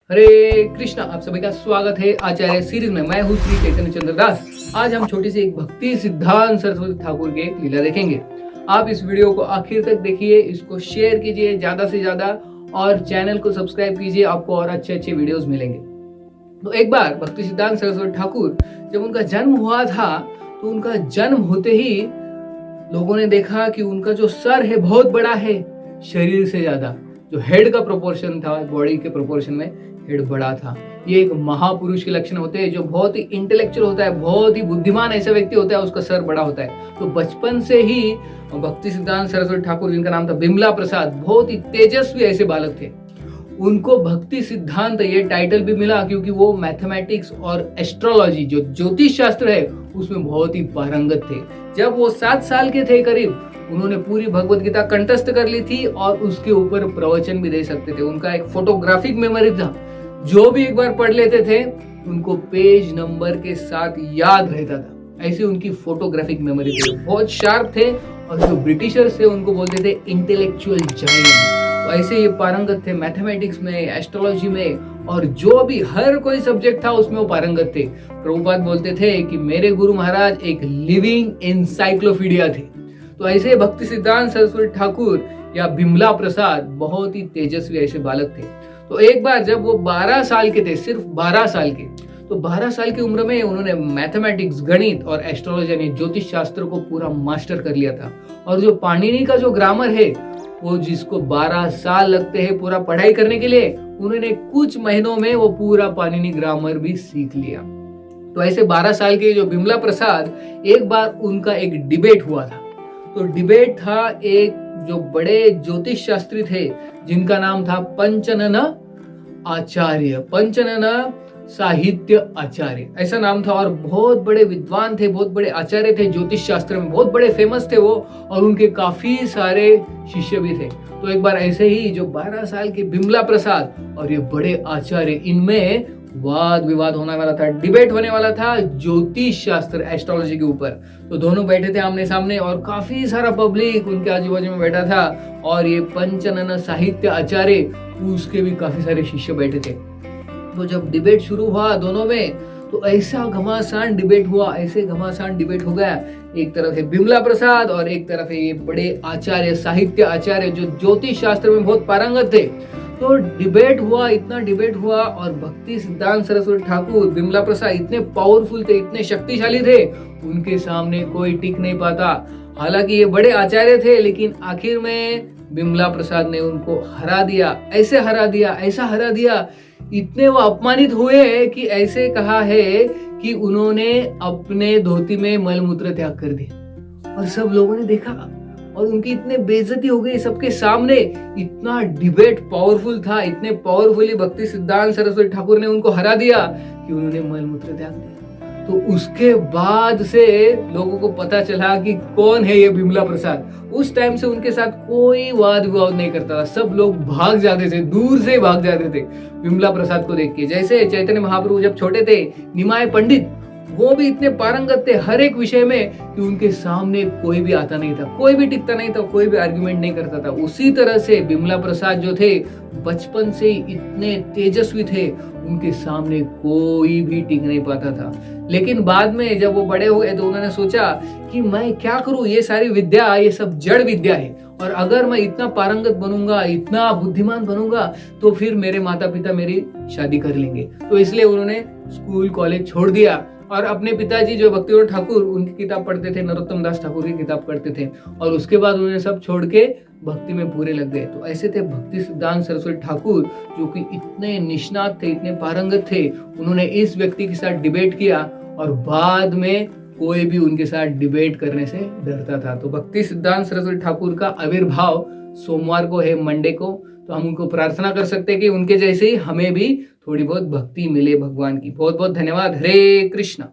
हरे कृष्णा। आप सभी का स्वागत है आचार्य सीरीज में। मैं हूँ श्री चैतन्य चंद्र दास। आज हम छोटी सी एक भक्ति सिद्धांत सरस्वती ठाकुर की एक लीला देखेंगे। आप इस वीडियो को आखिर तक देखिए, इसको शेयर कीजिए ज्यादा से ज्यादा और चैनल को सब्सक्राइब कीजिए, आपको और अच्छे अच्छे वीडियोस मिलेंगे। तो एक बार भक्ति सिद्धांत सरस्वती ठाकुर जब उनका जन्म हुआ था, तो उनका जन्म होते ही लोगों ने देखा कि उनका जो सर है बहुत बड़ा है शरीर से ज्यादा। जो हेड का प्रोपोर्शन था, बॉडी के प्रोपोर्शन में हेड बड़ा था। ये एक महापुरुष के लक्षण होते हैं। जो बहुत ही इंटेलेक्चुअल होता है, बहुत ही बुद्धिमान ऐसा व्यक्ति होता है, उसका सर बड़ा होता है। तो बचपन से ही भक्ति सिद्धांत सरस्वती ठाकुर, जिनका नाम था बिमला प्रसाद, बहुत ही तेजस्वी ऐसे बालक थे। उनको भक्ति सिद्धांत ये टाइटल भी मिला क्योंकि वो मैथमेटिक्स और एस्ट्रोलॉजी, जो ज्योतिष शास्त्र है, उसमें बहुत ही पारंगत थे। जब वो 7 साल के थे करीब, उन्होंने पूरी भगवत गीता कंठस्थ कर ली थी और उसके ऊपर प्रवचन भी दे सकते थे। उनका एक फोटोग्राफिक मेमोरी था। जो भी एक बार पढ़ लेते थे, उनको पेज नंबर के साथ याद रहता था। ऐसी उनकी फोटोग्राफिक मेमोरी थी। बहुत शार्प थे और जो ब्रिटिशर्स थे उनको बोलते थे इंटेलेक्चुअल जायंट। तो ऐसे ये पारंगत थे मैथमेटिक्स में, एस्ट्रोलॉजी में, और जो भी हर कोई सब्जेक्ट था उसमें वो पारंगत थे। प्रभुपाद बोलते थे कि मेरे गुरु महाराज एक लिविंग एनसाइक्लोपीडिया थे। तो ऐसे भक्ति सिद्धांत सरस्वती ठाकुर या बिमला प्रसाद बहुत ही तेजस्वी ऐसे बालक थे। तो एक बार जब वो 12 साल के थे, सिर्फ 12 साल के, तो 12 साल की उम्र में उन्होंने मैथमेटिक्स, गणित और एस्ट्रोलॉजी यानी ज्योतिष शास्त्र को पूरा मास्टर कर लिया था। और जो पाणिनि का जो ग्रामर है, वो जिसको 12 साल लगते हैं पूरा पढ़ाई करने के लिए, उन्होंने कुछ महीनों में वो पूरा पाणिनि ग्रामर भी सीख लिया। तो ऐसे 12 साल के जो बिमला प्रसाद, एक बार उनका एक डिबेट हुआ था। तो डिबेट था एक जो बड़े ज्योतिष शास्त्री थे, जिनका नाम था पंचनन आचार्य, पंचनन साहित्य आचार्य ऐसा नाम था। और बहुत बड़े विद्वान थे, बहुत बड़े आचार्य थे ज्योतिष शास्त्र में, बहुत बड़े फेमस थे वो, और उनके काफी सारे शिष्य भी थे। तो एक बार ऐसे ही जो 12 साल के बिमला प्रसाद और ये बड़े आचार्य, इनमें वाद विवाद होने वाला था, डिबेट होने वाला था ज्योतिष शास्त्र, एस्ट्रोलॉजी के ऊपर। तो दोनों बैठे थे आमने सामने और काफी सारा पब्लिक उनके आजू बाजू में बैठा था। और ये पंचनन साहित्य आचार्य, उसके भी काफी सारे शिष्य बैठे थे। तो जब डिबेट शुरू हुआ दोनों में, तो ऐसा घमासान डिबेट हुआ, ऐसे घमासान डिबेट हो गया। एक तरफ है बिमला प्रसाद और एक तरफ है ये बड़े आचार्य, साहित्य आचार्य, जो ज्योतिष शास्त्र में बहुत पारंगत थे। तो डिबेट हुआ, इतना डिबेट हुआ, और भक्ति सिद्धांत सरस्वती ठाकुर, बिमला प्रसाद इतने पावरफुल थे, इतने शक्तिशाली थे, उनके सामने कोई टिक नहीं पाता। हालांकि ये बड़े आचार्य थे, लेकिन आखिर में बिमला प्रसाद ने उनको हरा दिया। ऐसे हरा दिया, ऐसा हरा दिया, इतने वो अपमानित हुए कि ऐसे कहा है कि उन्होंने अपने धोती में मलमूत्र त्याग कर दिया। और सब लोगों ने देखा और उनकी इतने बेइज्जती हो गई सबके सामने। इतना डिबेट पावरफुल था, इतने पावरफुली भक्ति सिद्धांत सरस्वती ठाकुर ने उनको हरा दिया कि उन्होंने मलमूत्र त्याग दिया। तो उसके बाद से लोगों को पता चला कि कौन है ये बिमला प्रसाद। उस टाइम से उनके साथ कोई वाद विवाद नहीं करता था। सब लोग भाग जाते थे, दूर से भाग जाते थे बिमला प्रसाद को देख के। जैसे चैतन्य महाप्रभु जब छोटे थे, निमाय पंडित, वो भी इतने पारंगत थे हर एक विषय में कि उनके सामने कोई भी आता नहीं था, कोई भी टिकता नहीं था, कोई भी आर्गुमेंट नहीं करता था। उसी तरह से बिमला प्रसाद जो थे, बचपन से ही इतने तेजस्वी थे, उनके सामने कोई भी टिक नहीं पाता था। लेकिन बाद में जब वो बड़े हुए तो उन्होंने सोचा कि मैं क्या करूं, ये सारी विद्या, ये सब जड़ विद्या है, और अगर मैं इतना पारंगत बनूंगा, इतना बुद्धिमान बनूंगा, तो फिर मेरे माता पिता मेरी शादी कर लेंगे। तो इसलिए उन्होंने स्कूल कॉलेज छोड़ दिया और अपने पिताजी जो भक्तिविनोद ठाकुर, उनकी किताब पढ़ते थे, नरोत्तम दास ठाकुर की किताब पढ़ते थे, और उसके बाद उन्होंने सब छोड़ के भक्ति में पूरे लग गए। तो ऐसे थे भक्ति सिद्धांत सरस्वती ठाकुर, जो कि इतने निष्णात थे, इतने पारंगत थे। उन्होंने इस व्यक्ति के साथ डिबेट किया और बाद में कोई भी उनके साथ डिबेट करने से डरता था। तो भक्ति सिद्धांत सरस्वती ठाकुर का आविर्भाव सोमवार को है, मंडे को। तो हम उनको प्रार्थना कर सकते हैं कि उनके जैसे ही हमें भी थोड़ी बहुत भक्ति मिले भगवान की। बहुत बहुत धन्यवाद। हरे कृष्णा।